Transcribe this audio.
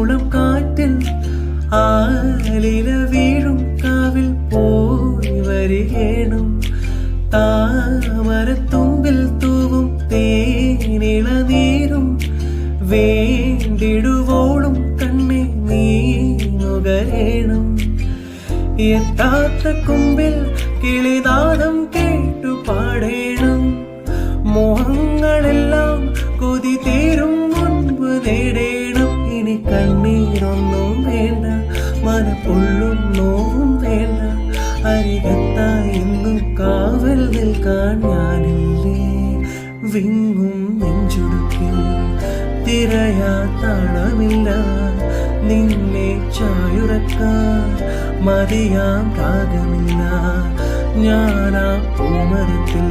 ഓളം കാറ്റിൽ ആലില വീഴും കാവിൽ പോയി വരികേണം താമരത്തുമ്പിൽ തൂവും തേനിള നീരും വേണ്ടിടുവോളും കണ്ണെ നീ നുകരേണം എത്താത്ത കുമ്പിൽ കിളിനാദം കേട്ടു പാടേണം മോഹങ്ങളെല്ലാം കൊതി തീരും മുൻപ് നേടേണം ഇനി കണ്ണീരൊന്നും വേണ്ട മനപ്പൊള്ളും നോവും വേണ്ട അരികത്തായി ഇന്നും കാവൽ നിൽക്കാൻ ഞാനില്ലേ വിങ്ങും നെഞ്ചുടുക്കിൽ തിരയാ താളമില്ല നിന്നെ ചായുറക്കാൻ മതിയാം രാഗമില്ല ഞാനാ പൂമരത്തിൽ